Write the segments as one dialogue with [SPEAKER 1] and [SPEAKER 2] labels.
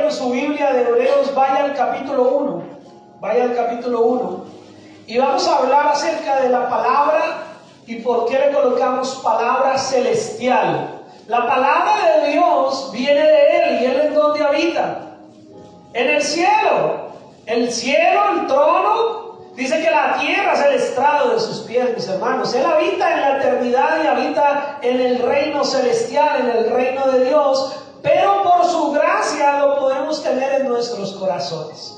[SPEAKER 1] en su Biblia de Hebreos, vaya al capítulo 1. Vaya al capítulo 1. Y vamos a hablar acerca de la palabra y por qué le colocamos palabra celestial. La palabra de Dios viene de Él, y Él es donde habita. En el cielo. El cielo, el trono. Dice que la tierra es el estrado de sus pies, mis hermanos. Él habita en la eternidad y habita en el reino celestial, en el reino de Dios. Pero por su gracia lo podemos tener en nuestros corazones.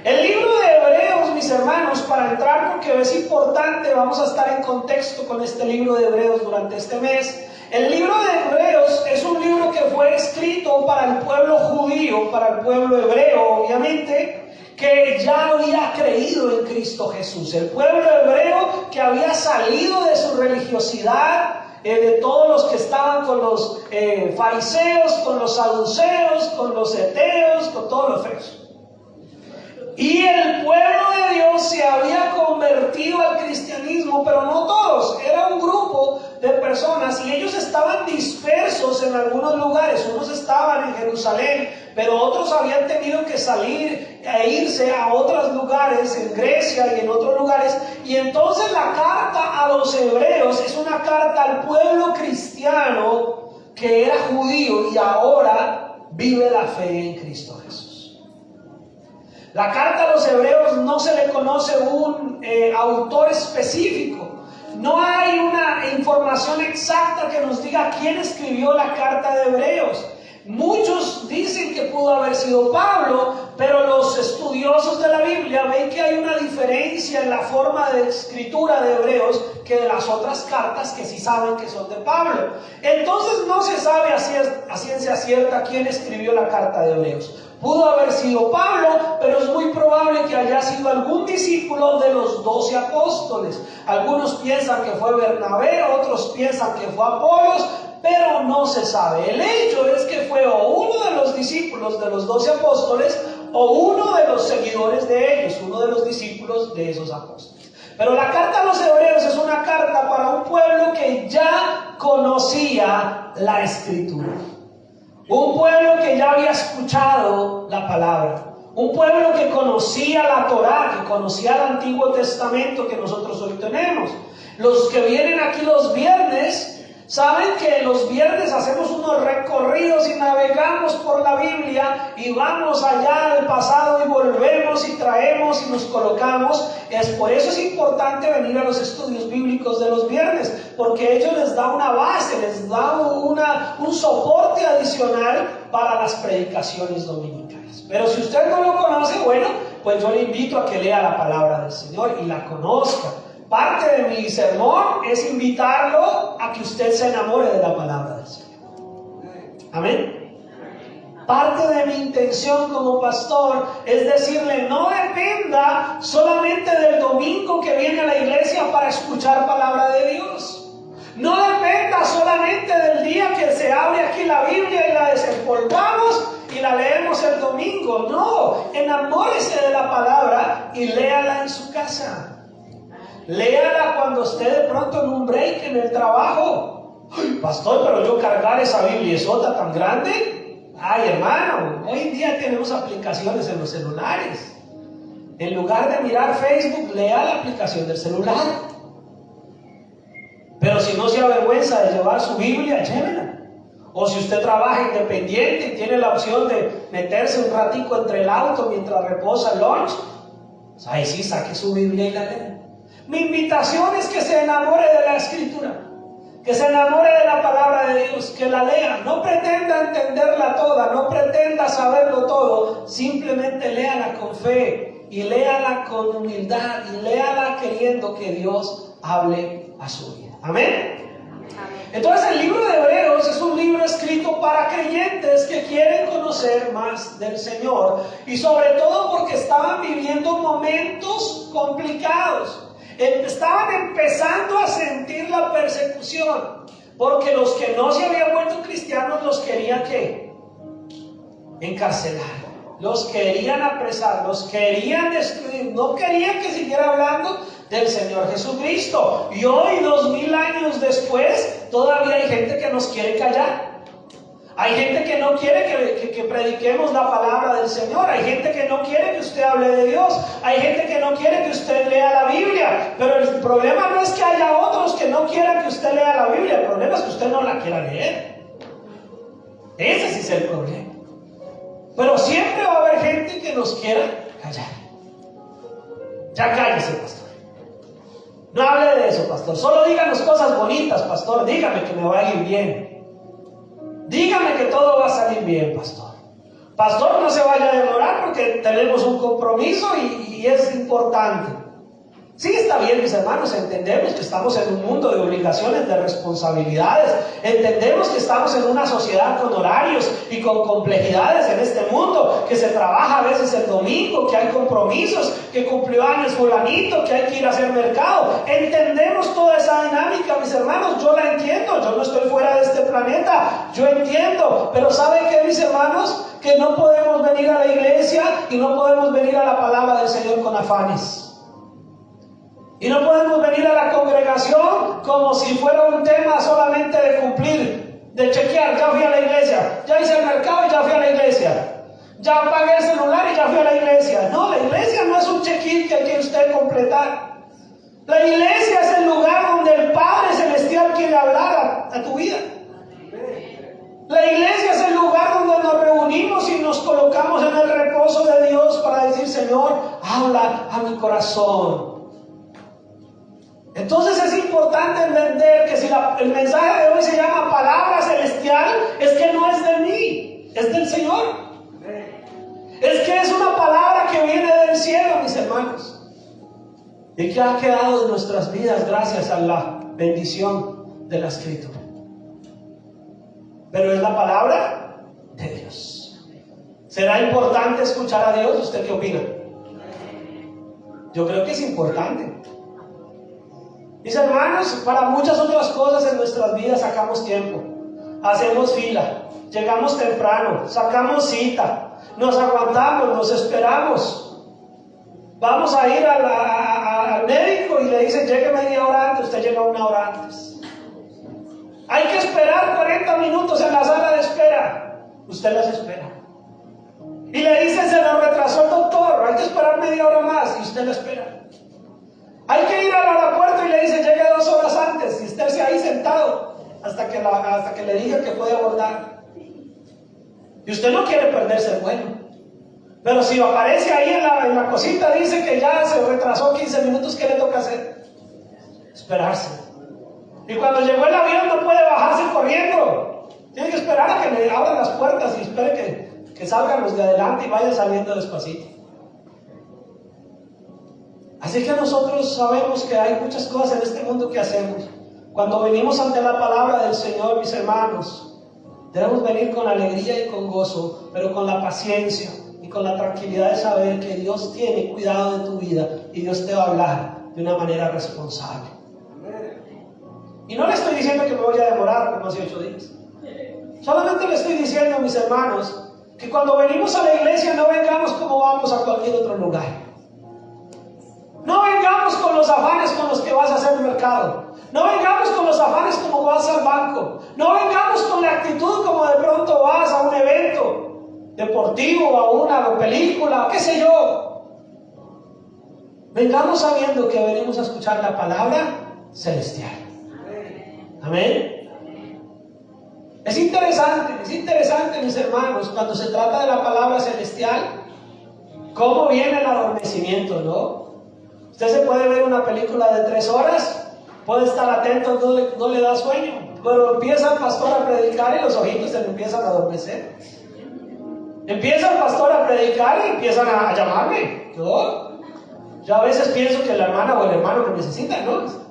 [SPEAKER 1] El libro de Hebreos, mis hermanos, para entrar, porque es importante, vamos a estar en contexto con este libro de Hebreos durante este mes. El libro de Hebreos es un libro que fue escrito para el pueblo judío, para el pueblo hebreo, obviamente, que ya había creído en Cristo Jesús. El pueblo hebreo que había salido de su religiosidad, de todos los que estaban con los fariseos, con los saduceos, con los eteos, con todos los feos. Y el pueblo de Dios se había convertido al cristianismo, pero no todos. Era un grupo de personas y ellos estaban dispersos en algunos lugares. Unos estaban en Jerusalén, pero otros habían tenido que salir e irse a otros lugares, en Grecia y en otros lugares. Y entonces la carta a los hebreos es una carta al pueblo cristiano que era judío y ahora vive la fe en Cristo Jesús. La carta a los hebreos no se le conoce un autor específico. No hay una información exacta que nos diga quién escribió la carta de Hebreos. Muchos dicen que pudo haber sido Pablo, pero los estudiosos de la Biblia ven que hay una diferencia en la forma de escritura de Hebreos que de las otras cartas que sí saben que son de Pablo. Entonces no se sabe a ciencia cierta quién escribió la carta de Hebreos. Pudo haber sido Pablo, pero es muy probable que haya sido algún discípulo de los 12 apóstoles. Algunos piensan que fue Bernabé, otros piensan que fue Apolos, pero no se sabe. El hecho es que fue o uno de los discípulos de los 12 apóstoles o uno de los seguidores de ellos, uno de los discípulos de esos apóstoles. Pero la carta a los hebreos es una carta para un pueblo que ya conocía la Escritura. Un pueblo que ya había escuchado la palabra. Un pueblo que conocía la Torá, que conocía el Antiguo Testamento que nosotros hoy tenemos. Los que vienen aquí los viernes saben que los viernes hacemos unos recorridos y navegamos por la Biblia y vamos allá al pasado y volvemos y traemos y nos colocamos. Por eso es importante venir a los estudios bíblicos de los viernes, porque ellos les da una base, les da un soporte adicional para las predicaciones dominicales. Pero si usted no lo conoce, bueno, pues yo le invito a que lea la palabra del Señor y la conozca. Parte de mi sermón es invitarlo a que usted se enamore de la palabra del Señor. Amén. Parte de mi intención como pastor es decirle, no dependa solamente del domingo que viene a la iglesia para escuchar palabra de Dios. No dependa solamente del día que se abre aquí la Biblia y la desempolvamos y la leemos el domingo. No, enamórese de la palabra y léala en su casa. Léala cuando esté de pronto en un break en el trabajo. Ay, pastor, pero yo cargar esa bibliesota tan grande. Ay, hermano, hoy en día tenemos aplicaciones en los celulares. En lugar de mirar Facebook, lea la aplicación del celular. Pero si no se avergüenza de llevar su Biblia, llévela. O si usted trabaja independiente y tiene la opción de meterse un ratico entre el auto mientras reposa el lunch, pues ahí sí, saque su Biblia y la lea. Mi invitación es que se enamore de la Escritura, que se enamore de la palabra de Dios, que la lea. No pretenda entenderla toda, no pretenda saberlo todo, simplemente léala con fe y léala con humildad y léala queriendo que Dios hable a su vida. Amén. Entonces el libro de Hebreos es un libro escrito para creyentes que quieren conocer más del Señor y sobre todo porque estaban viviendo momentos complicados. Estaban empezando a sentir la persecución, porque los que no se habían vuelto cristianos los querían ¿qué? Encarcelar, los querían apresar, los querían destruir, no querían que siguiera hablando del Señor Jesucristo. Y hoy, 2000 años después, todavía hay gente que nos quiere callar. Hay gente que no quiere que prediquemos la palabra del Señor. Hay gente que no quiere que usted hable de Dios. Hay gente que no quiere que usted lea la Biblia. Pero el problema no es que haya otros que no quieran que usted lea la Biblia. El problema es que usted no la quiera leer. Ese sí es el problema. Pero siempre va a haber gente que nos quiera callar. Ya cállese, pastor. No hable de eso, pastor. Solo díganos cosas bonitas, pastor. Dígame que me va a ir bien. Dígame que todo va a salir bien, pastor. Pastor, no se vaya a demorar porque tenemos un compromiso y es importante. Sí, está bien, mis hermanos, entendemos que estamos en un mundo de obligaciones, de responsabilidades. Entendemos que estamos en una sociedad con horarios y con complejidades en este mundo, que se trabaja a veces el domingo, que hay compromisos, que cumplió años fulanito, que hay que ir a hacer mercado. Entendemos toda esa dinámica, mis hermanos, yo la entiendo, yo no estoy fuera de este planeta, yo entiendo. Pero ¿saben qué, mis hermanos? Que no podemos venir a la iglesia y no podemos venir a la palabra del Señor con afanes. Y no podemos venir a la congregación como si fuera un tema solamente de cumplir, de chequear. Ya fui a la iglesia, ya hice el mercado y ya fui a la iglesia. Ya pagué el celular y ya fui a la iglesia. No, la iglesia no es un check-in que hay que usted completar. La iglesia es el lugar donde el Padre Celestial quiere hablar a tu vida. La iglesia es el lugar donde nos reunimos y nos colocamos en el reposo de Dios para decir: Señor, habla a mi corazón. Entonces es importante entender que si el mensaje de hoy se llama palabra celestial, es que no es de mí, es del Señor. Es que es una palabra que viene del cielo, mis hermanos, y que ha quedado en nuestras vidas gracias a la bendición de la Escritura. Pero es la palabra de Dios. ¿Será importante escuchar a Dios? ¿Usted qué opina? Yo creo que es importante. Mis hermanos, para muchas otras cosas en nuestras vidas sacamos tiempo, hacemos fila, llegamos temprano, sacamos cita, nos aguantamos, nos esperamos. Vamos a ir al médico y le dicen: llegue media hora antes, usted llega una hora antes. Hay que esperar 40 minutos en la sala de espera, usted las espera. Y le dicen: se nos retrasó el doctor, hay que esperar media hora más, y usted la espera. Hay que ir al aeropuerto y le dicen: llegue 2 horas antes, y estése ahí sentado hasta que le diga que puede abordar. Y usted no quiere perderse el vuelo. Pero si aparece ahí en la cosita, dice que ya se retrasó 15 minutos, ¿qué le toca hacer? Esperarse. Y cuando llegó el avión no puede bajarse corriendo. Tiene que esperar a que le abran las puertas y espere que salgan los de adelante y vayan saliendo despacito. Así que nosotros sabemos que hay muchas cosas en este mundo que hacemos. Cuando venimos ante la palabra del Señor, mis hermanos, debemos venir con alegría y con gozo, pero con la paciencia y con la tranquilidad de saber que Dios tiene cuidado de tu vida y Dios te va a hablar de una manera responsable. Y no le estoy diciendo que me voy a demorar como hace 8 días. Solamente le estoy diciendo, mis hermanos, que cuando venimos a la iglesia no vengamos como vamos a cualquier otro lugar. No vengamos con los afanes con los que vas a hacer el mercado. No vengamos con los afanes como vas al banco. No vengamos con la actitud como de pronto vas a un evento deportivo, a una película, qué sé yo. Vengamos sabiendo que venimos a escuchar la palabra celestial. Amén. Es interesante, mis hermanos, cuando se trata de la palabra celestial, cómo viene el adormecimiento, ¿no? Usted se puede ver una película de 3 horas, puede estar atento, no le da sueño, pero empieza el pastor a predicar y los ojitos se le empiezan a adormecer. Empieza el pastor a predicar y empiezan a llamarme. Yo a veces pienso que la hermana o el hermano me necesitan, ¿no?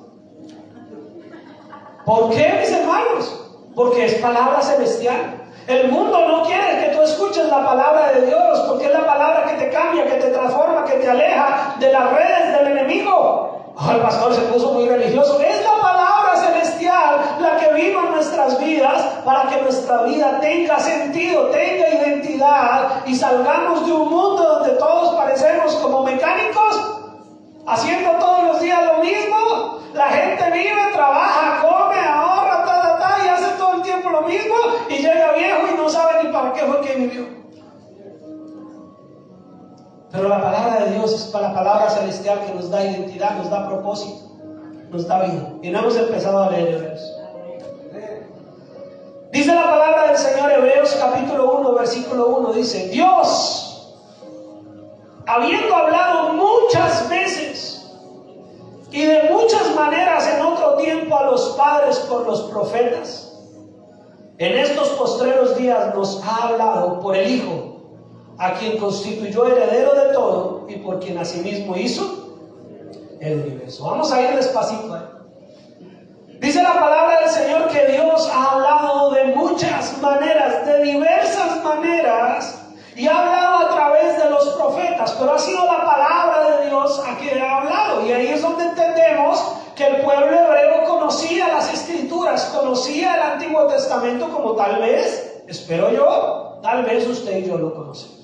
[SPEAKER 1] ¿Por qué, mis hermanos? Porque es palabra celestial. El mundo no quiere que tú escuches la palabra de Dios, porque es la palabra que te cambia, que te transforma, que te aleja de las redes del enemigo. El pastor se puso muy religioso. Es la palabra celestial la que viva en nuestras vidas para que nuestra vida tenga sentido, tenga identidad y salgamos de un mundo donde todos parecemos como mecánicos, haciendo todos los días lo mismo. La gente vive, trabaja, come, ahorra, y hace todo el tiempo lo lo mismo y llega viejo y no sabe ni para qué fue que vivió. Pero la palabra de Dios es la palabra celestial que nos da identidad, nos da propósito, nos da vida. Y no hemos empezado a leer Hebreos. Dice la palabra del Señor, Hebreos capítulo 1, versículo 1, dice: Dios, habiendo hablado muchas veces y de muchas maneras en otro tiempo a los padres por los profetas, en estos postreros días nos ha hablado por el Hijo, a quien constituyó heredero de todo y por quien asimismo hizo el universo. Vamos a ir despacito, Dice la palabra del Señor que Dios ha hablado de muchas maneras, de diversas maneras, y ha hablado a través de los profetas, pero ha sido la palabra de Dios a quien ha hablado. Y ahí es donde entendemos que el pueblo hebreo conocía las Escrituras, conocía el Antiguo Testamento como tal vez, espero yo, tal vez usted y yo lo conocemos.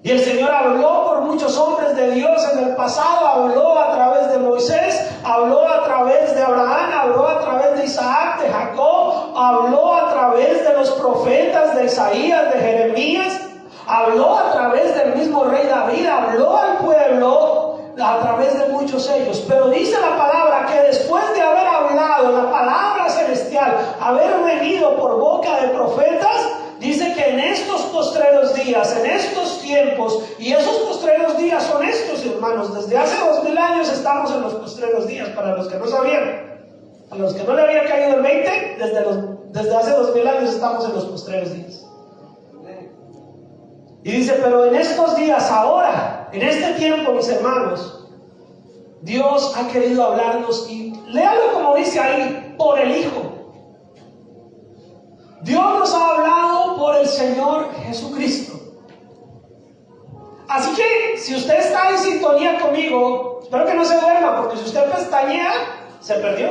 [SPEAKER 1] Y el Señor habló por muchos hombres de Dios en el pasado, habló a través de Moisés, habló a través de Abraham, habló a través de Isaac, de Jacob, habló a través de los profetas de Isaías, de Jeremías, habló a través del mismo rey David, habló al pueblo a través de muchos ellos. Pero dice la palabra que después de haber hablado la palabra celestial, haber venido por boca de profetas, dice que en estos postreros días, en estos tiempos, y esos postreros días son estos, hermanos, desde hace 2000 años estamos en los postreros días, para los que no sabían, a los que no le había caído el 20, desde hace 2000 años estamos en los postreros días. Y dice, pero en estos días, ahora, en este tiempo, mis hermanos, Dios ha querido hablarnos, y léalo como dice ahí, por el Hijo. Dios nos ha hablado por el Señor Jesucristo. Así que si usted está en sintonía conmigo, espero que no se duerma, porque si usted pestañea, se perdió.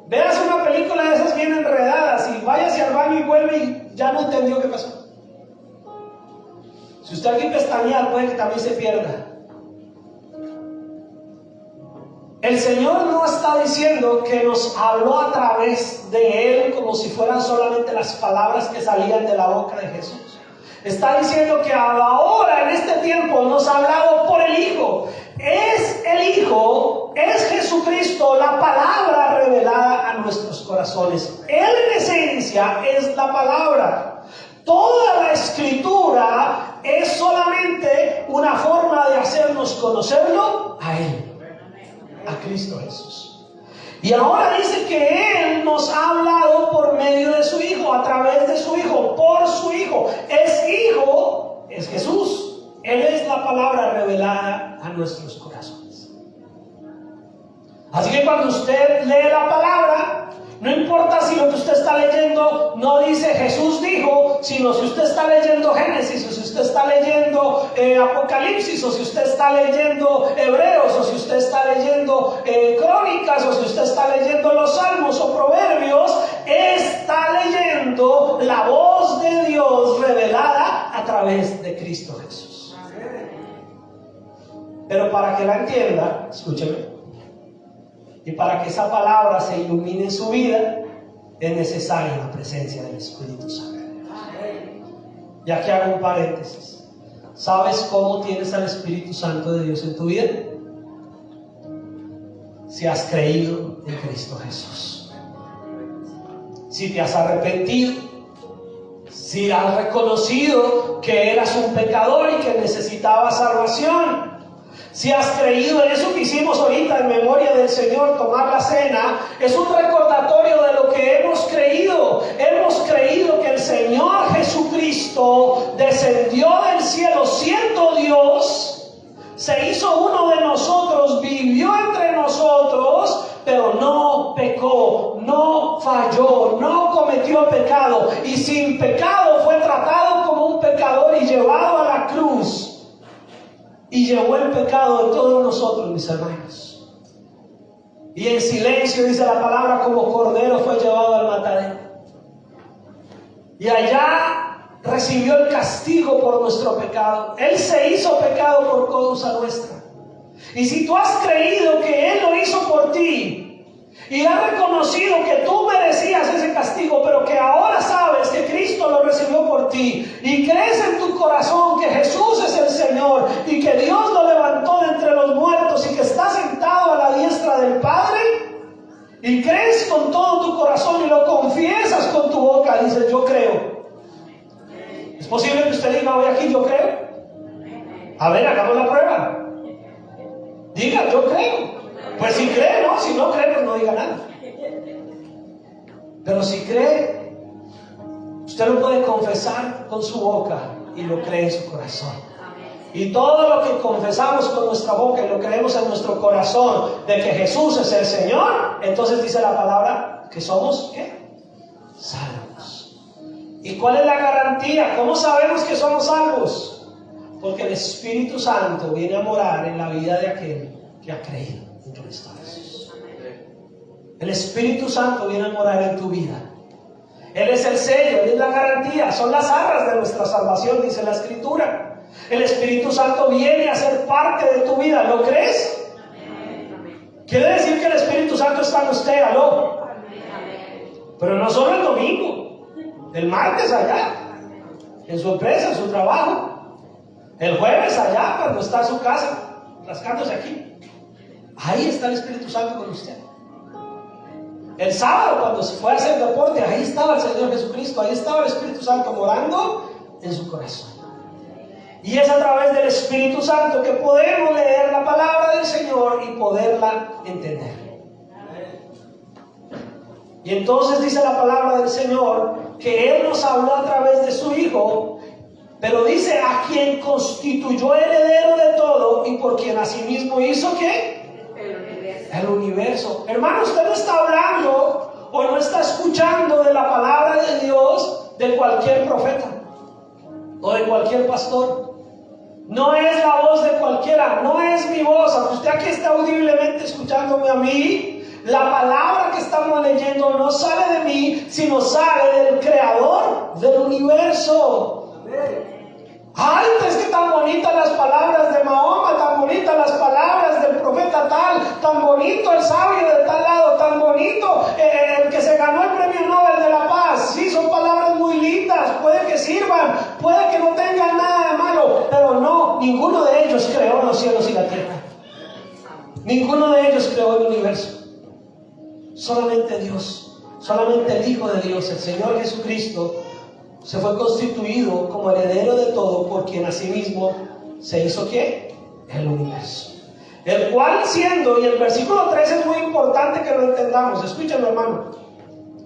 [SPEAKER 1] Véase una película de esas bien enredadas y váyase al baño y vuelve y ya no entendió qué pasó. Si usted aquí pestañea, puede que también se pierda. El Señor no está diciendo que nos habló a través de Él como si fueran solamente las palabras que salían de la boca de Jesús. Está diciendo que ahora, en este tiempo, nos ha hablado por el Hijo. Es el Hijo, es Jesucristo, la palabra revelada a nuestros corazones. Él en esencia es la palabra. Toda la Escritura es solamente una forma de hacernos conocerlo a Él. A Cristo Jesús. Y ahora dice que Él nos ha hablado por medio de su Hijo, a través de su Hijo, por su Hijo. Es Hijo, es Jesús. Él es la palabra revelada a nuestros corazones. Así que cuando usted lee la palabra, no importa si lo que usted está leyendo no dice Jesús dijo, sino si usted está leyendo Génesis, o si usted está leyendo Apocalipsis, o si usted está leyendo Hebreos, o si usted está leyendo Crónicas, o si usted está leyendo los Salmos o Proverbios, está leyendo la voz de Dios revelada a través de Cristo Jesús. Pero para que la entienda, escúcheme, y para que esa palabra se ilumine en su vida, es necesaria la presencia del Espíritu Santo. Y aquí hago un paréntesis. ¿Sabes cómo tienes al Espíritu Santo de Dios en tu vida? Si has creído en Cristo Jesús. Si te has arrepentido. Si has reconocido que eras un pecador y que necesitabas salvación. Si has creído en eso que hicimos ahorita en memoria del Señor, tomar la cena, es un recordatorio de lo que hemos creído. Hemos creído que el Señor Jesucristo descendió del cielo siendo Dios, se hizo uno de nosotros, vivió entre nosotros, pero no pecó, no falló, no cometió pecado. Y sin pecado fue tratado como un pecador y llevado a la cruz. Y llevó el pecado de todos nosotros, mis hermanos. Y en silencio, dice la palabra, como cordero fue llevado al matadero. Y allá recibió el castigo por nuestro pecado. Él se hizo pecado por causa nuestra. Y si tú has creído que Él lo hizo por ti, y has reconocido que tú merecías ese castigo, pero que ahora sabes que Cristo lo recibió por ti, y crees en tu corazón que Jesús es el Señor y que Dios lo levantó de entre los muertos y que está sentado a la diestra del Padre, y crees con todo tu corazón y lo confiesas con tu boca, dices: yo creo. ¿Es posible que usted diga hoy aquí: yo creo? A ver, hagamos la prueba. Diga: yo creo. Pues si cree, no. Si no cree, pues no diga nada. Pero si cree, usted lo puede confesar con su boca y lo cree en su corazón. Y todo lo que confesamos con nuestra boca y lo creemos en nuestro corazón de que Jesús es el Señor, entonces dice la palabra que somos, ¿qué? Salvos. ¿Y cuál es la garantía? ¿Cómo sabemos que somos salvos? Porque el Espíritu Santo viene a morar en la vida de aquel que ha creído en Cristo Jesús. El Espíritu Santo viene a morar en tu vida. Él es el sello, Él es la garantía, son las arras de nuestra salvación, dice la Escritura. El Espíritu Santo viene a ser parte de tu vida. ¿Lo crees? Quiere decir que el Espíritu Santo está en usted, ¿aló? Pero no solo el domingo, el martes allá, en su empresa, en su trabajo, el jueves allá, cuando está en su casa, rascándose aquí. Ahí está el Espíritu Santo con usted. El sábado, cuando se fue a hacer deporte, ahí estaba el Señor Jesucristo, ahí estaba el Espíritu Santo morando en su corazón. Y es a través del Espíritu Santo que podemos leer la palabra del Señor y poderla entender. Y entonces dice la palabra del Señor que Él nos habló a través de su Hijo, pero dice: a quien constituyó heredero de todo y por quien asimismo hizo ¿qué? El universo. Hermano, usted no está hablando o no está escuchando de la palabra de Dios de cualquier profeta o de cualquier pastor. No es la voz de cualquiera, no es mi voz. Aunque usted aquí está audiblemente escuchándome a mí, la palabra que estamos leyendo no sale de mí, sino sale del Creador del universo. Ay, es que tan bonitas las palabras de Mahoma, tan bonitas las palabras del profeta tal, tan bonito el sabio de tal lado, tan bonito el que se ganó el premio Nobel de la Paz. Sí, son palabras muy lindas, puede que sirvan, puede que no tengan nada de malo, pero no, ninguno de ellos creó los cielos y la tierra. Ninguno de ellos creó el universo. Solamente Dios, solamente el Hijo de Dios, el Señor Jesucristo, se fue constituido como heredero de todo, por quien asimismo se hizo ¿qué? El universo. El cual siendo, y el versículo 3 es muy importante que lo entendamos, escúchame hermano,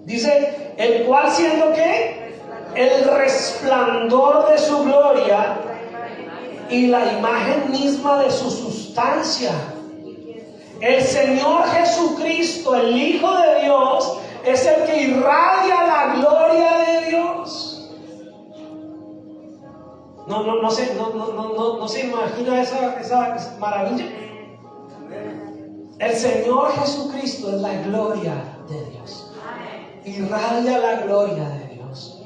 [SPEAKER 1] dice: el cual siendo ¿qué? El resplandor de su gloria y la imagen misma de su sustancia. El Señor Jesucristo, el Hijo de Dios, es el que irradia la gloria de Dios. No se imagina esa maravilla. El Señor Jesucristo es la gloria de Dios. Irradia la gloria de Dios.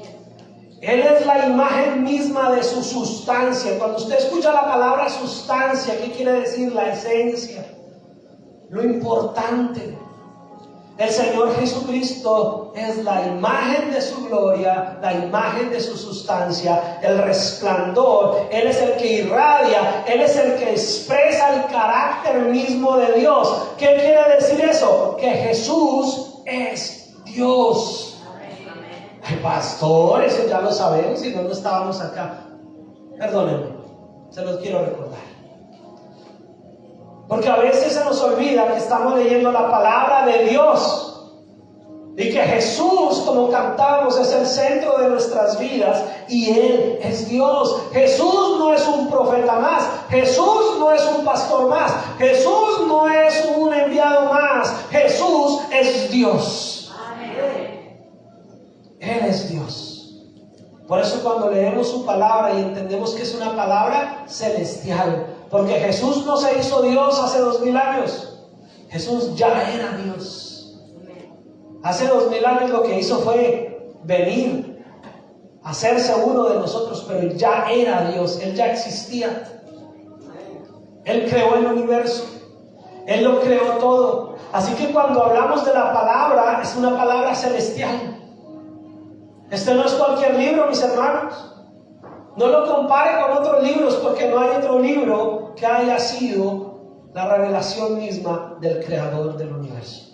[SPEAKER 1] Él es la imagen misma de su sustancia. Cuando usted escucha la palabra sustancia, ¿qué quiere decir? La esencia, lo importante. El Señor Jesucristo es la imagen de su gloria, la imagen de su sustancia, el resplandor. Él es el que irradia, Él es el que expresa el carácter mismo de Dios. ¿Qué quiere decir eso? Que Jesús es Dios. Ay, pastor, eso ya lo sabemos, si no estábamos acá. Perdónenme, se los quiero recordar. Porque a veces se nos olvida que estamos leyendo la palabra de Dios y que Jesús, como cantamos, es el centro de nuestras vidas y Él es Dios. Jesús no es un profeta más, Jesús no es un pastor más, Jesús no es un enviado más, Jesús es Dios. Él es Dios. Por eso cuando leemos su palabra y entendemos que es una palabra celestial, porque Jesús no se hizo Dios hace 2000 años. Jesús ya era Dios. Hace 2000 años lo que hizo fue venir, hacerse uno de nosotros, pero Él ya era Dios, Él ya existía. Él creó el universo. Él lo creó todo. Así que cuando hablamos de la palabra, es una palabra celestial. Este no es cualquier libro, mis hermanos. No lo compare con otros libros, porque no hay otro libro que haya sido la revelación misma del creador del universo.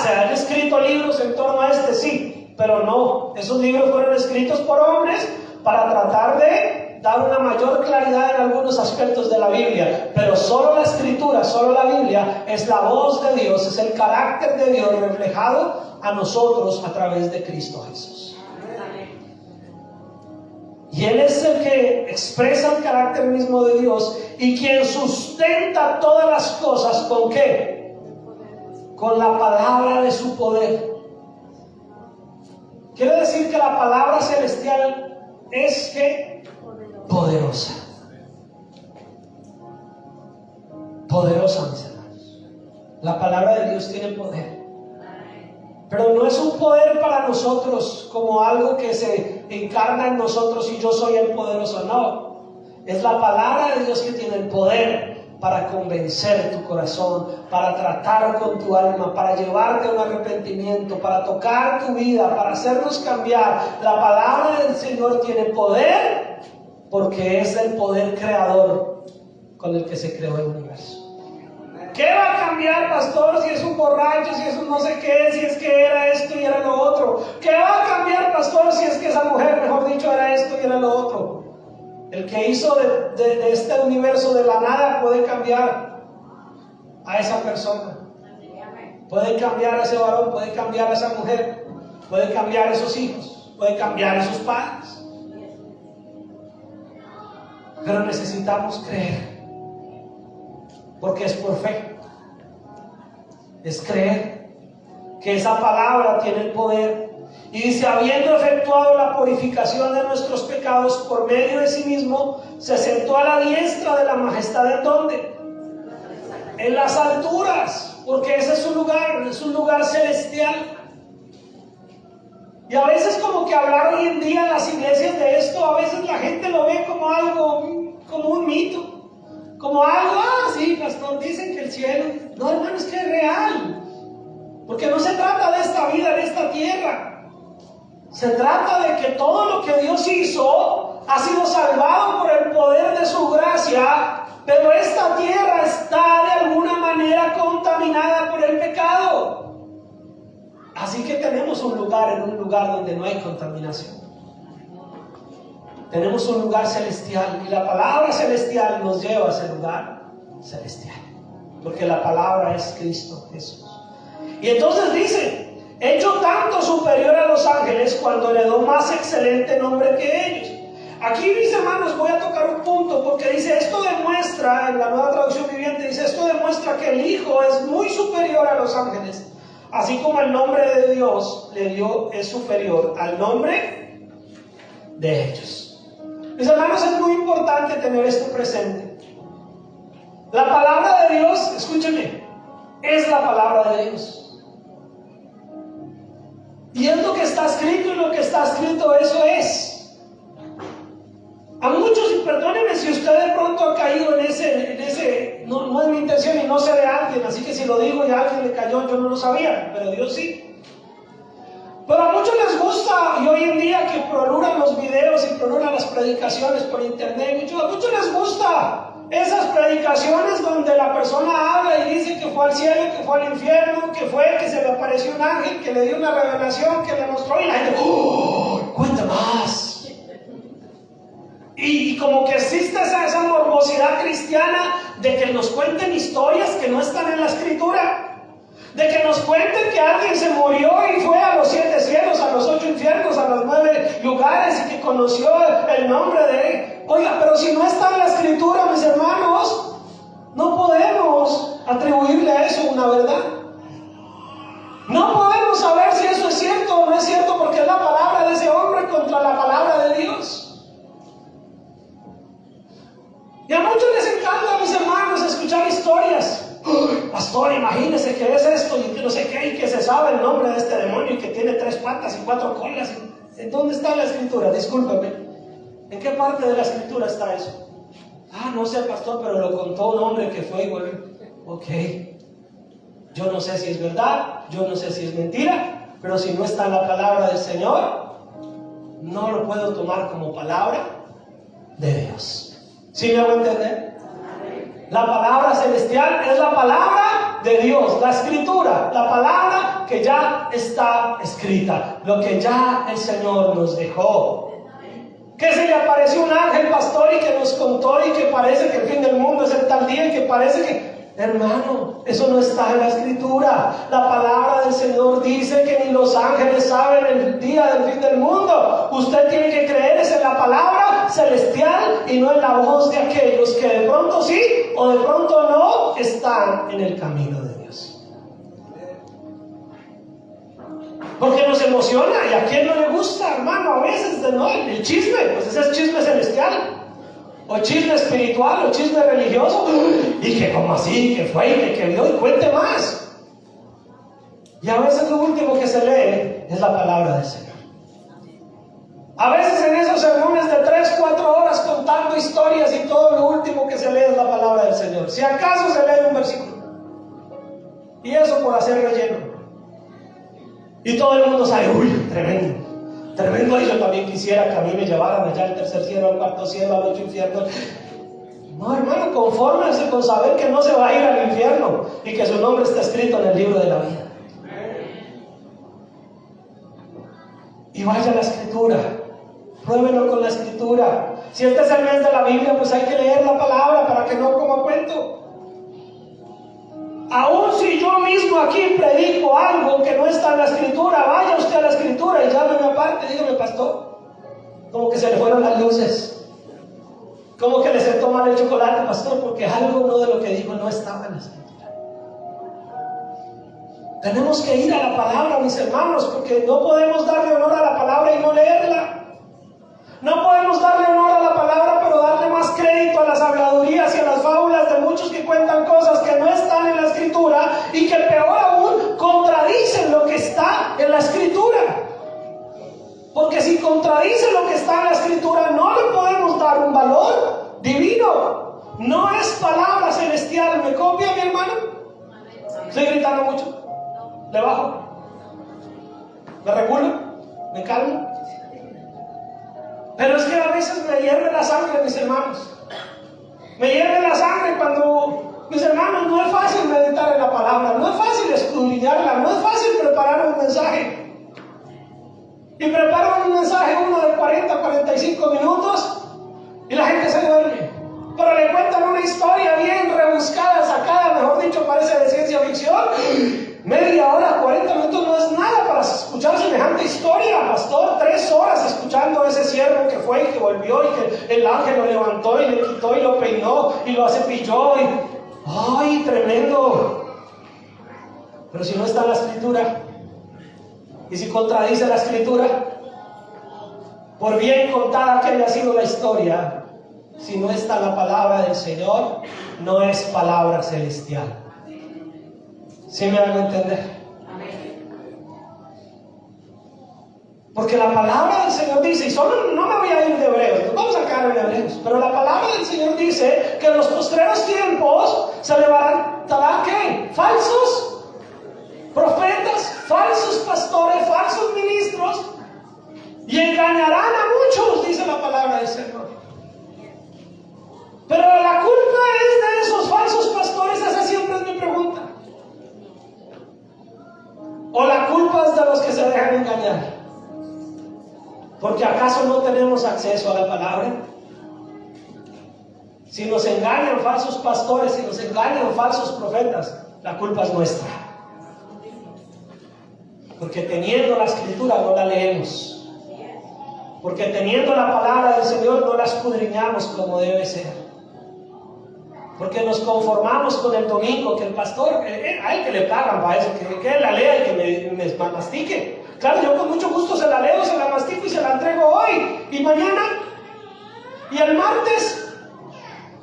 [SPEAKER 1] Se han escrito libros en torno a este, sí, pero no. Esos libros fueron escritos por hombres para tratar de dar una mayor claridad en algunos aspectos de la Biblia. Pero solo la Escritura, solo la Biblia es la voz de Dios, es el carácter de Dios reflejado a nosotros a través de Cristo Jesús. Y Él es el que expresa el carácter mismo de Dios y quien sustenta todas las cosas, ¿con qué? Con la palabra de su poder. Quiere decir que la palabra celestial es que poderosa. Poderosa, mis hermanos. La palabra de Dios tiene poder. Pero no es un poder para nosotros como algo que se encarna en nosotros y yo soy el poderoso. No, es la palabra de Dios que tiene el poder para convencer tu corazón, para tratar con tu alma, para llevarte a un arrepentimiento, para tocar tu vida, para hacernos cambiar. La palabra del Señor tiene poder porque es el poder creador con el que se creó el universo. ¿Qué va a cambiar, pastor, si es un borracho, si es un no sé qué, si es que era esto y era lo otro? ¿Qué va a cambiar, pastor, si es que esa mujer, mejor dicho, era esto y era lo otro? El que hizo de este universo de la nada puede cambiar a esa persona. Puede cambiar a ese varón, puede cambiar a esa mujer, puede cambiar a esos hijos, puede cambiar a esos padres. Pero necesitamos creer. Porque es perfecto. Es creer que esa palabra tiene el poder. Y dice, habiendo efectuado la purificación de nuestros pecados por medio de sí mismo, se sentó a la diestra de la majestad. ¿En dónde? En las alturas, porque ese es un lugar celestial. Y a veces como que hablar hoy en día en las iglesias de esto, a veces la gente lo ve como algo, como un mito. Como algo, sí, pastor, dicen que el cielo. No, hermano, es que es real. Porque no se trata de esta vida, de esta tierra. Se trata de que todo lo que Dios hizo ha sido salvado por el poder de su gracia, pero esta tierra está de alguna manera contaminada por el pecado. Así que tenemos un lugar donde no hay contaminación. Tenemos un lugar celestial y la palabra celestial nos lleva a ese lugar celestial, porque la palabra es Cristo Jesús. Y entonces dice, hecho tanto superior a los ángeles cuando heredó más excelente nombre que ellos. Aquí, mis hermanos, voy a tocar un punto, porque dice, esto demuestra, en la Nueva Traducción Viviente dice, esto demuestra que el Hijo es muy superior a los ángeles, así como el nombre de Dios le dio es superior al nombre de ellos. Mis hermanos, es muy importante tener esto presente. La palabra de Dios, escúcheme, es la palabra de Dios. Y es lo que está escrito, y lo que está escrito, eso es. A muchos, y perdónenme si usted de pronto ha caído en ese no es mi intención y no sé de alguien, así que si lo digo y a alguien le cayó, yo no lo sabía, pero Dios sí. Pero a muchos les gusta, y hoy en día que proluran los videos y proluran las predicaciones por internet, a muchos les gusta esas predicaciones donde la persona habla y dice que fue al cielo, que fue al infierno, que se le apareció un ángel, que le dio una revelación, que le mostró, y la gente, cuenta más. Y como que existe esa morbosidad cristiana de que nos cuenten historias que no están en la Escritura. De que nos cuenten que alguien se murió y fue a los 7 cielos, a los 8 infiernos, a los 9 lugares y que conoció el nombre de él. Oiga, pero si no está en la Escritura, mis hermanos, no podemos atribuirle a eso una verdad. No podemos saber si eso es cierto o no es cierto, porque es la palabra de ese hombre contra la palabra de Dios. Y a muchos les encanta, mis hermanos, escuchar historias. Pastor, imagínese que es esto y que no sé qué, y que se sabe el nombre de este demonio y que tiene 3 patas y 4 colas. ¿En dónde está la Escritura? Discúlpame. ¿En qué parte de la Escritura está eso? No sé, pastor, pero lo contó un hombre que fue igual. Ok, yo no sé si es verdad, yo no sé si es mentira, pero si no está en la palabra del Señor, no lo puedo tomar como palabra de Dios. ¿Sí me hago entender? La palabra celestial es la palabra de Dios, la escritura, la palabra que ya está escrita, lo que ya el Señor nos dejó. Que se le apareció un ángel pastor y que nos contó y que parece que el fin del mundo es el tal día y que parece que... Hermano, eso no está en la escritura. La palabra del Señor dice que ni los ángeles saben el día del fin del mundo. Usted tiene que creer en la palabra celestial y no en la voz de aquellos que de pronto sí o de pronto no están en el camino de Dios. Porque nos emociona, y a quién no le gusta, hermano, a veces no, el chisme, pues ese es chisme celestial. O chisme espiritual, o chisme religioso. Y que como así, que fue, y que vio, y cuente más. Y a veces lo último que se lee es la palabra del Señor. A veces en esos sermones de 3-4 horas contando historias y todo lo último que se lee es la palabra del Señor. Si acaso se lee un versículo. Y eso por hacer relleno. Y todo el mundo sabe, uy, tremendo. Tremendo, y yo también quisiera que a mí me llevaran allá al tercer cielo, al cuarto cielo, al ocho infierno. No, hermano, confórmense con saber que no se va a ir al infierno y que su nombre está escrito en el libro de la vida. Y vaya a la escritura, pruébenlo con la escritura. Si este es el mes de la Biblia, pues hay que leer la palabra para que no coma cuento. Aún si yo mismo aquí predico algo que no está en la escritura, vaya usted a la escritura y llámeme aparte, dígame, pastor, como que se le fueron las luces, como que le sentó mal el chocolate, pastor, porque algo no de lo que dijo no estaba en la escritura. Tenemos que ir a la palabra, mis hermanos, porque no podemos darle honor a la palabra y no leerla. No podemos darle honor a la palabra, pero darle más crédito a las habladurías y a las fábulas de muchos que cuentan cosas que no están en la escritura y que peor aún contradicen lo que está en la escritura. Porque si contradice lo que está en la escritura, no le podemos dar un valor divino. No es palabra celestial. ¿Me copia, mi hermano? ¿Estoy gritando mucho? ¿Le bajo? ¿Me regulo? ¿Me calmo? Pero es que a veces me hierve la sangre, mis hermanos. Me hierve la sangre cuando, mis hermanos, no es fácil meditar en la palabra, no es fácil escudriñarla, no es fácil preparar un mensaje. Y preparan un mensaje uno de 40-45 minutos y la gente se duerme. Pero le cuentan una historia bien rebuscada, sacada, mejor dicho, parece de ciencia ficción. Media hora, 40 minutos no es nada para escuchar semejante historia, pastor. 3 horas escuchando ese siervo que fue y que volvió y que el ángel lo levantó y le quitó y lo peinó y lo cepilló. ¡Ay, tremendo! Pero si no está en la escritura y si contradice la escritura, por bien contada que haya sido la historia, si no está la palabra del Señor, no es palabra celestial. ¿Sí me hago entender? Porque la palabra del Señor dice, y solo no me voy a ir de Hebreos, nos vamos a quedar en Hebreos, pero la palabra del Señor dice que en los postreros tiempos se levantará ¿qué? Falsos profetas, falsos pastores, falsos ministros, y engañarán a muchos, dice la palabra del Señor. Pero la culpa es de esos falsos pastores, esa siempre es mi pregunta. ¿O la culpa es de los que se dejan engañar? Porque ¿acaso no tenemos acceso a la palabra? Si nos engañan falsos pastores, si nos engañan falsos profetas, la culpa es nuestra. Porque teniendo la escritura no la leemos. Porque teniendo la palabra del Señor no la escudriñamos como debe ser. Porque nos conformamos con el domingo, que el pastor, a él que le pagan para eso, que él la lea y que me mastique. Claro, yo con mucho gusto se la leo, se la mastico y se la entrego hoy, y mañana, y el martes,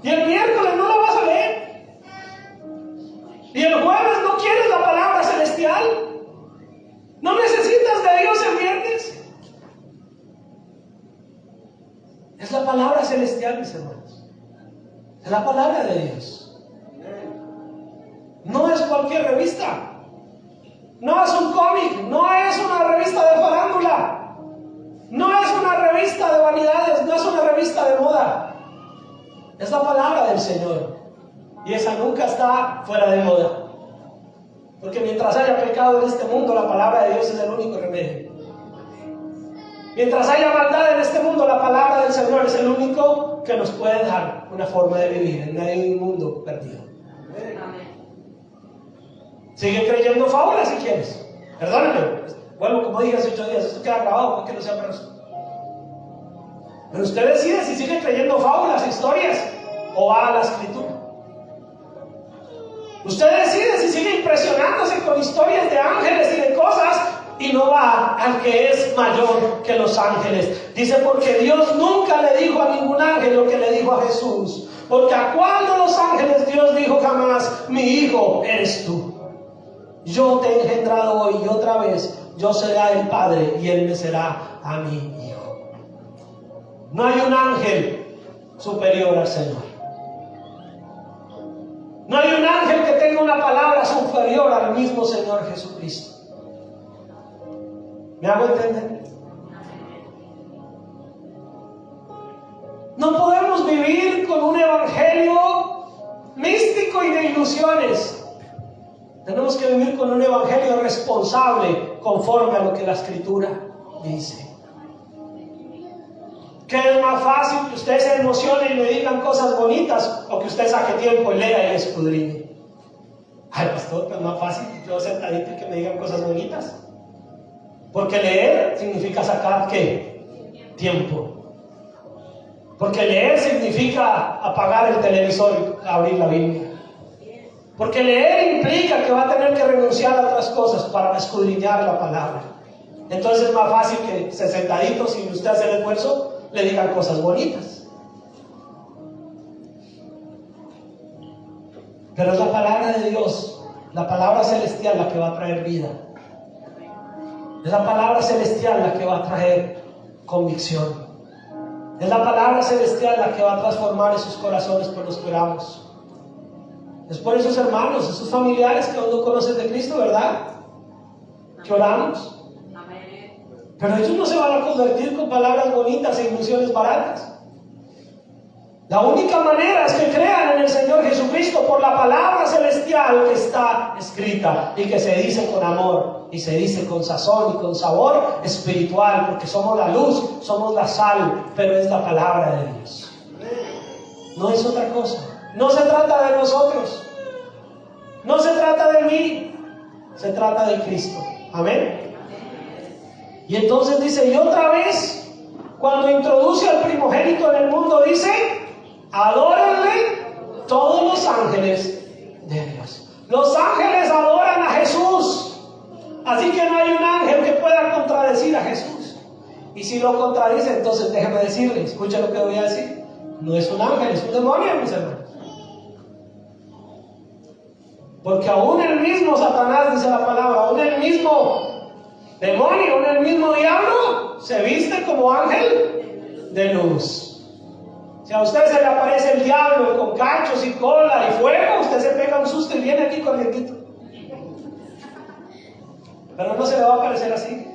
[SPEAKER 1] y el miércoles no la vas a leer. Y el jueves no quieres la palabra celestial. No necesitas de Dios el viernes. Es la palabra celestial, mis hermanos. Es la palabra de Dios. No es cualquier revista. No es un cómic, no es una revista de farándula, no es una revista de vanidades, no es una revista de moda. Es la palabra del Señor. Y esa nunca está fuera de moda. Porque mientras haya pecado en este mundo, la palabra de Dios es el único remedio. Mientras haya maldad en este mundo, la palabra del Señor es el único que nos puede dar una forma de vivir en medio de un mundo perdido. Sigue creyendo fábulas si quieres. Perdónenme. Vuelvo como dije hace 8 días. Esto queda grabado para que no sea para eso. Pero usted decide si sigue creyendo fábulas, historias, o va a la Escritura. Usted decide si sigue impresionándose con historias de ángeles y de cosas y no va al que es mayor que los ángeles. Dice, porque Dios nunca le dijo a ningún ángel lo que le dijo a Jesús. Porque a cuál de los ángeles Dios dijo jamás, mi hijo eres tú. Yo te he engendrado hoy y otra vez yo seré el Padre y Él me será a mi hijo. No hay un ángel superior al Señor. No hay un ángel que tenga una palabra superior al mismo Señor Jesucristo. ¿Me hago entender? No podemos vivir con un evangelio místico y de ilusiones. Tenemos que vivir con un evangelio responsable conforme a lo que la Escritura dice. ¿Qué es más fácil? Que usted se emocione y le digan cosas bonitas, o que usted saque tiempo y lea y escudriñe. Ay, pastor, pues es más fácil yo sentadito y que me digan cosas bonitas. Porque leer significa sacar ¿qué? Tiempo. Porque leer significa apagar el televisor y abrir la Biblia. Porque leer implica que va a tener que renunciar a otras cosas para escudriñar la palabra. Entonces es más fácil que sentadito, sin usted hacer el esfuerzo, le digan cosas bonitas. Pero es la palabra de Dios, la palabra celestial, la que va a traer vida. Es la palabra celestial la que va a traer convicción. Es la palabra celestial la que va a transformar esos corazones por los que oramos. Es por esos hermanos, esos familiares que aún no conocen de Cristo, ¿verdad? Que oramos. Pero ellos no se van a convertir con palabras bonitas e ilusiones baratas. La única manera es que crean en el Señor Jesucristo por la palabra celestial que está escrita y que se dice con amor y se dice con sazón y con sabor espiritual, porque somos la luz, somos la sal, pero es la palabra de Dios. No es otra cosa. No se trata de nosotros, no se trata de mí, se trata de Cristo. Amén. Y entonces dice, y otra vez, cuando introduce al primogénito en el mundo, dice, adórenle todos los ángeles de Dios. Los ángeles adoran a Jesús. Así que no hay un ángel que pueda contradecir a Jesús. Y si lo contradice, entonces déjeme decirle, escucha lo que voy a decir. No es un ángel, es un demonio, mis hermanos. Porque aún el mismo Satanás, dice la palabra, aún el mismo demonio, aún el mismo diablo, se viste como ángel de luz. Si a usted se le aparece el diablo con cachos y cola y fuego, usted se pega un susto y viene aquí corrientito. Pero no se le va a aparecer así.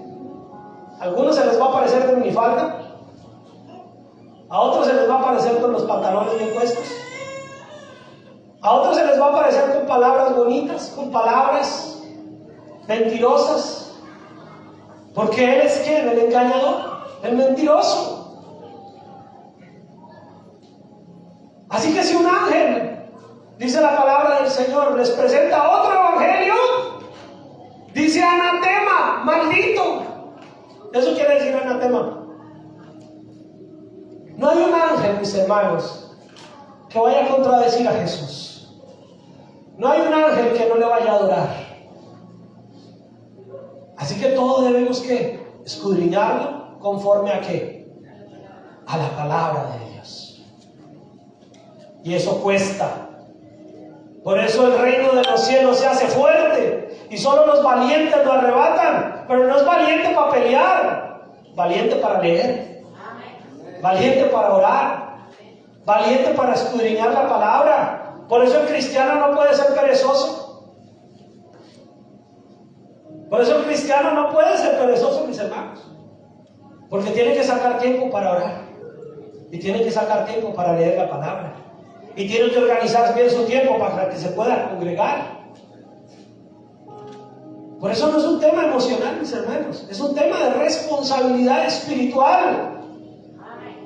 [SPEAKER 1] A algunos se les va a aparecer de minifalda, a otros se les va a aparecer con los pantalones bien puestos, a otros se les va a aparecer con palabras bonitas, con palabras mentirosas. Porque él es ¿quién? El engañador, el mentiroso. Así que si un ángel, dice la palabra del Señor, les presenta otro evangelio, dice anatema, maldito. Eso quiere decir anatema. No hay un ángel, mis hermanos, que vaya a contradecir a Jesús. No hay un ángel que no le vaya a adorar. Así que todos debemos que escudriñarlo conforme a qué? A la palabra de Dios. Y eso cuesta. Por eso el reino de los cielos se hace fuerte y solo los valientes lo arrebatan. Pero no es valiente para pelear, valiente para leer, valiente para orar, valiente para escudriñar la palabra. Por eso el cristiano no puede ser perezoso. Por eso el cristiano no puede ser perezoso, mis hermanos, porque tiene que sacar tiempo para orar, y tiene que sacar tiempo para leer la palabra, y tiene que organizar bien su tiempo para que se pueda congregar. Por eso no es un tema emocional, mis hermanos, es un tema de responsabilidad espiritual.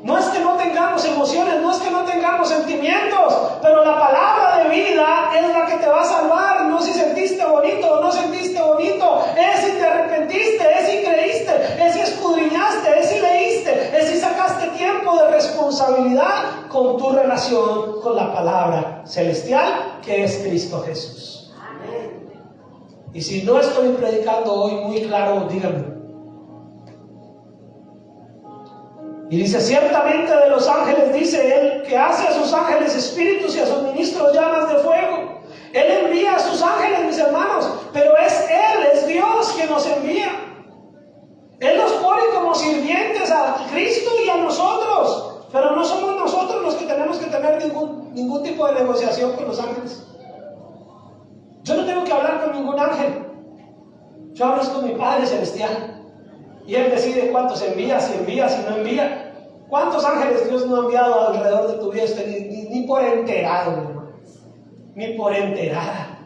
[SPEAKER 1] No es que no tengamos emociones, no es que no tengamos sentimientos, pero la palabra de vida es la que te va a salvar. No si sentiste bonito o no sentiste bonito, es si te arrepentiste, es si creíste, es si escudriñaste, es si leíste, es si sacaste tiempo de responsabilidad con tu relación con la palabra celestial que es Cristo Jesús. Y si no estoy predicando hoy muy claro, díganme. Y dice, ciertamente de los ángeles, dice él, que hace a sus ángeles espíritus y a sus ministros llamas de fuego. Él envía a sus ángeles, mis hermanos, pero es Él, es Dios quien nos envía. Él nos pone como sirvientes a Cristo y a nosotros, pero no somos nosotros los que tenemos que tener ningún tipo de negociación con los ángeles. Yo no tengo que hablar con ningún ángel. Yo hablo con mi Padre Celestial. Y Él decide cuántos envía, si no envía. ¿Cuántos ángeles Dios no ha enviado alrededor de tu vida? Usted ni por enterado, mi hermano. Ni por enterada.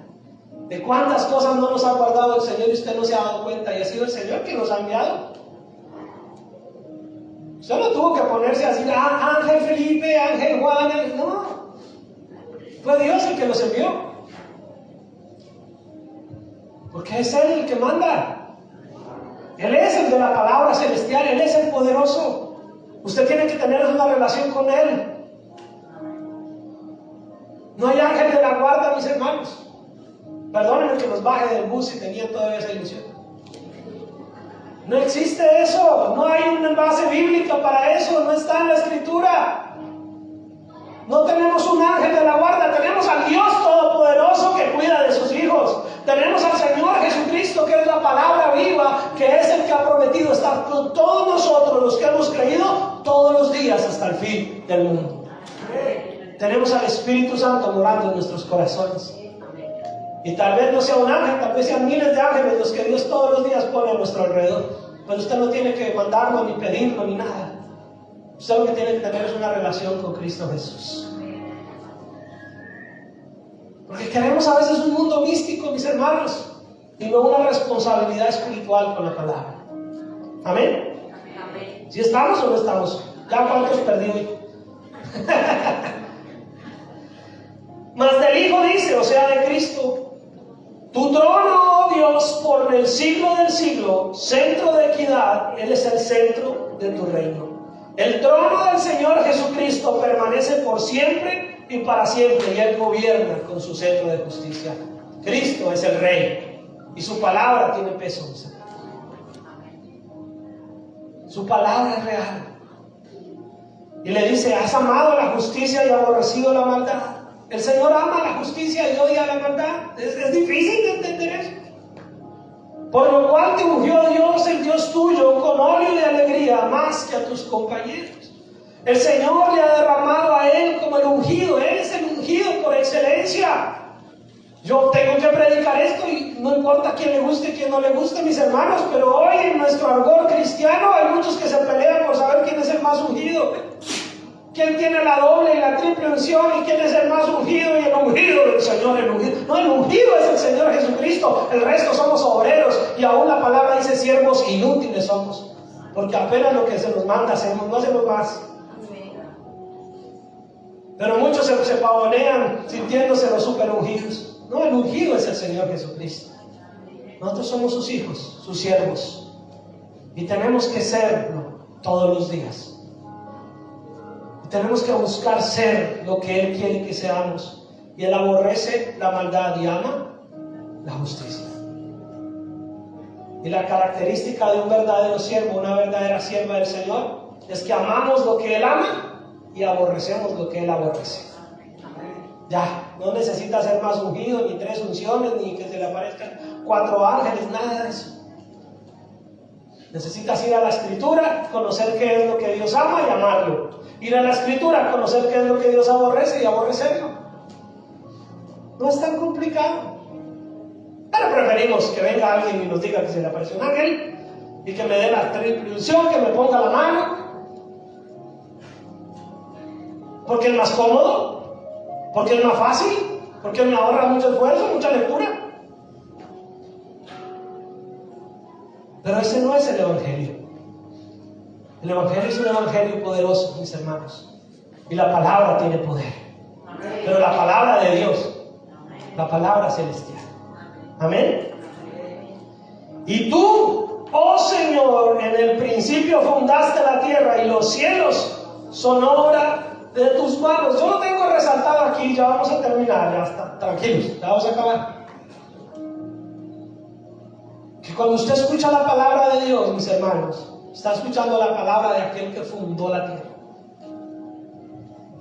[SPEAKER 1] De cuántas cosas no nos ha guardado el Señor y usted no se ha dado cuenta. Y ha sido el Señor quien nos ha enviado. Usted no tuvo que ponerse así, Ángel Felipe, Ángel Juan, no. Fue Dios el que los envió. Porque es Él el que manda. Él es el de la palabra celestial, Él es el poderoso. Usted tiene que tener una relación con Él. No hay ángel de la guarda, mis hermanos. Perdónenme que los baje del bus si tenían todavía esa ilusión. No existe eso. No hay una base bíblica para eso. No está en la Escritura. No tenemos un ángel de la guarda. Tenemos al Dios Todopoderoso que cuida de sus hijos. Tenemos al Señor Jesucristo, que es la palabra viva, que es el que ha prometido estar con todos nosotros, los que hemos creído, todos los días hasta el fin del mundo. Tenemos al Espíritu Santo morando en nuestros corazones. Y tal vez no sea un ángel, tal vez sean miles de ángeles los que Dios todos los días pone a nuestro alrededor. Pero usted no tiene que mandarlo, ni pedirlo, ni nada. Usted lo que tiene que tener es una relación con Cristo Jesús. Porque queremos a veces un mundo místico, mis hermanos, y no una responsabilidad espiritual con la palabra. ¿Amén? Amén. ¿Sí estamos o no estamos? ¿Ya cuántos perdí hoy? Mas del Hijo dice, o sea, de Cristo: tu trono, oh Dios, por el siglo del siglo, centro de equidad, Él es el centro de tu reino. El trono del Señor Jesucristo permanece por siempre y para siempre, y Él gobierna con su cetro de justicia. Cristo es el Rey, y su palabra tiene peso. Su palabra es real. Y le dice: has amado la justicia y aborrecido la maldad. El Señor ama la justicia y odia la maldad. Es difícil de entender eso. Por lo cual te ungió Dios, el Dios tuyo, con óleo de alegría, más que a tus compañeros. El Señor le ha derramado a Él como el ungido. Él es el ungido por excelencia. Yo tengo que predicar esto y no importa quién le guste y quién no le guste, mis hermanos, pero hoy en nuestro argot cristiano hay muchos que se pelean por saber quién es el más ungido. ¿Quién tiene la doble y la triple unción? ¿Y quién es el más ungido? Y el ungido del Señor, el ungido. No, el ungido es el Señor Jesucristo. El resto somos obreros. Y aún la palabra dice: siervos inútiles somos. Porque apenas lo que se nos manda hacemos, no hacemos más. Pero muchos se pavonean sintiéndose los super ungidos. No, el ungido es el Señor Jesucristo. Nosotros somos sus hijos, sus siervos. Y tenemos que serlo todos los días. Tenemos que buscar ser lo que Él quiere que seamos. Y Él aborrece la maldad y ama la justicia. Y la característica de un verdadero siervo, una verdadera sierva del Señor, es que amamos lo que Él ama y aborrecemos lo que Él aborrece. Ya, no necesita ser más ungido, ni 3 unciones, ni que se le aparezcan 4 ángeles, nada de eso. Necesitas ir a la Escritura, conocer qué es lo que Dios ama y amarlo. Ir a la Escritura, conocer qué es lo que Dios aborrece y aborrecerlo. No es tan complicado. Pero preferimos que venga alguien y nos diga que se le apareció un ángel y que me dé la triple unción, que me ponga la mano, porque es más cómodo, porque es más fácil, porque me ahorra mucho esfuerzo, mucha lectura. Pero ese no es el Evangelio. El Evangelio es un Evangelio poderoso, mis hermanos, y la palabra tiene poder. Pero la palabra de Dios, la palabra celestial. Amén. Y tú, oh Señor, en el principio fundaste la tierra y los cielos son obra de tus manos. Yo lo tengo resaltado aquí, ya vamos a terminar, ya está, tranquilos, ya vamos a acabar. Que cuando usted escucha la palabra de Dios, mis hermanos, está escuchando la palabra de aquel que fundó la tierra.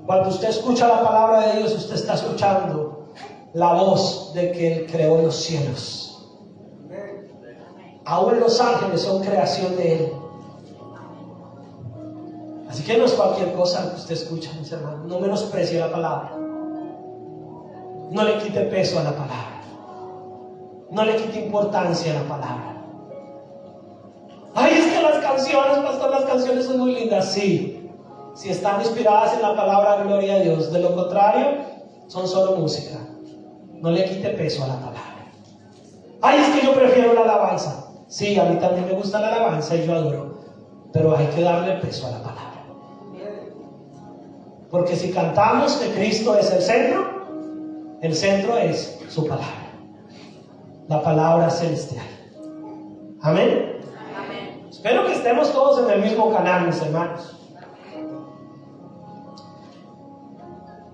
[SPEAKER 1] Cuando usted escucha la palabra de Dios, usted está escuchando la voz de que Él creó los cielos. Aún los ángeles son creación de Él. Así que no es cualquier cosa que usted escucha, mis hermanos. No menosprecie la palabra. No le quite peso a la palabra. No le quite importancia a la palabra. Ay, es que las canciones, pastor, las canciones son muy lindas. Sí, si están inspiradas en la palabra, gloria a Dios. De lo contrario, son solo música. No le quite peso a la palabra. Ay, es que yo prefiero la alabanza. Sí, a mí también me gusta la alabanza y yo adoro. Pero hay que darle peso a la palabra. Porque si cantamos que Cristo es el centro es su palabra. La palabra celestial. Amén. Amén. Espero que estemos todos en el mismo canal, mis hermanos.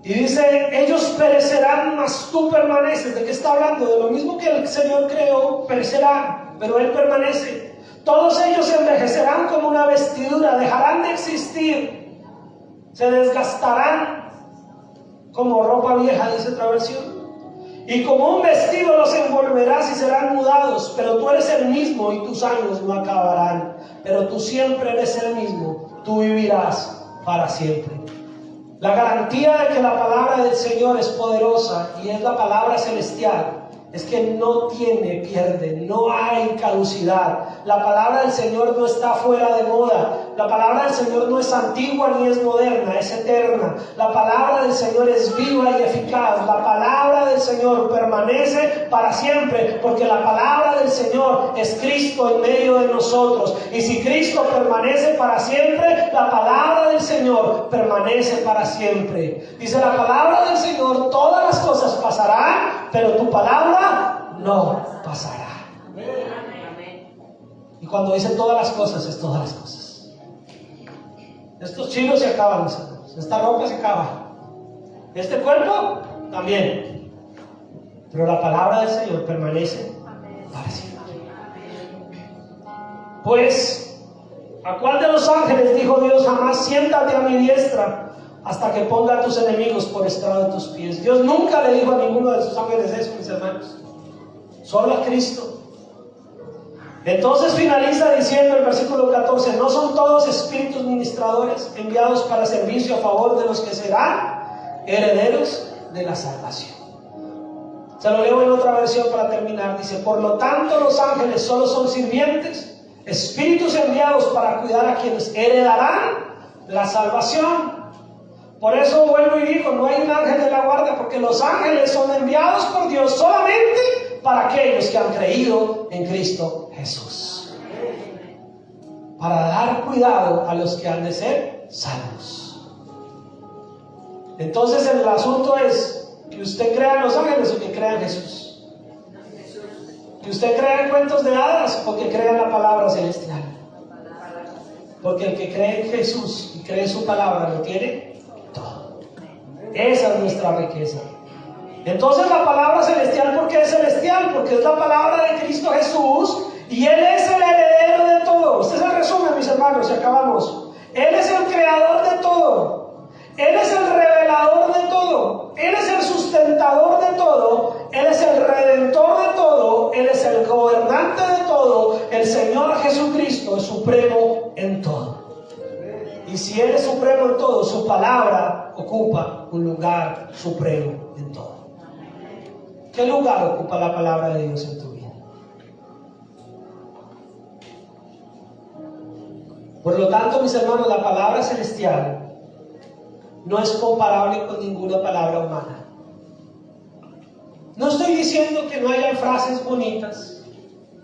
[SPEAKER 1] Y dice, ellos perecerán, mas tú permaneces. ¿De qué está hablando? De lo mismo que el Señor creó, perecerán, pero Él permanece. Todos ellos envejecerán como una vestidura, dejarán de existir, se desgastarán como ropa vieja, dice otra versión. Y como un vestido los envolverás y serán mudados, pero tú eres el mismo y tus años no acabarán. Pero tú siempre eres el mismo, tú vivirás para siempre. La garantía de que la palabra del Señor es poderosa y es la palabra celestial es que no tiene pierde, no hay caducidad. La palabra del Señor no está fuera de moda. La palabra del Señor no es antigua ni es moderna, es eterna. La palabra del Señor es viva y eficaz. La palabra del Señor permanece para siempre, porque la palabra del Señor es Cristo en medio de nosotros. Y si Cristo permanece para siempre, la palabra del Señor permanece para siempre. Dice la palabra del Señor, todas las cosas pasarán, pero tu palabra no pasará. Y cuando dice todas las cosas, es todas las cosas. Estos chinos se acaban, mis hermanos. Esta ropa se acaba. Este cuerpo también. Pero la palabra del Señor permanece para siempre. Pues, ¿a cuál de los ángeles dijo Dios jamás siéntate a mi diestra hasta que ponga a tus enemigos por estrado de tus pies? Dios nunca le dijo a ninguno de sus ángeles eso, mis hermanos. Solo a Cristo. Entonces finaliza diciendo el versículo 14: ¿no son todos espíritus ministradores enviados para servicio a favor de los que serán herederos de la salvación? Se lo leo en otra versión para terminar. Dice: por lo tanto los ángeles solo son sirvientes, espíritus enviados para cuidar a quienes heredarán la salvación. Por eso vuelvo y digo, no hay un ángel de la guardia, porque los ángeles son enviados por Dios solamente para aquellos que han creído en Cristo Jesús, para dar cuidado a los que han de ser salvos. Entonces el asunto es que usted crea en los ángeles o que crea en Jesús, que usted crea en cuentos de hadas o que crea en la palabra celestial, porque el que cree en Jesús y cree en su palabra lo tiene todo. Esa es nuestra riqueza. Entonces la palabra celestial, ¿por qué es celestial? Porque es la palabra de Cristo Jesús y Él es el heredero de todo. Este es el resumen, mis hermanos, y acabamos. Él es el creador de todo. Él es el revelador de todo. Él es el sustentador de todo. Él es el redentor de todo. Él es el gobernante de todo. El Señor Jesucristo es supremo en todo. Y si Él es supremo en todo, su palabra ocupa un lugar supremo en todo. ¿Qué lugar ocupa la palabra de Dios en tu vida? Por lo tanto, mis hermanos, la palabra celestial no es comparable con ninguna palabra humana. No estoy diciendo que no hayan frases bonitas,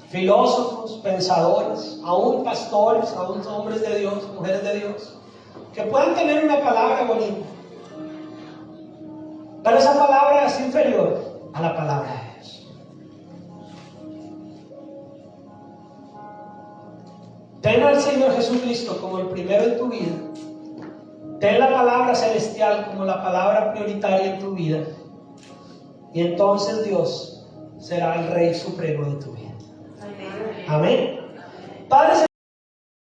[SPEAKER 1] filósofos, pensadores, aún pastores, aún hombres de Dios, mujeres de Dios, que puedan tener una palabra bonita. Pero esa palabra es inferior a la palabra de Dios. Ten al Señor Jesucristo como el primero en tu vida. Ten la palabra celestial como la palabra prioritaria en tu vida. Y entonces Dios será el Rey Supremo de tu vida. Amén. Padre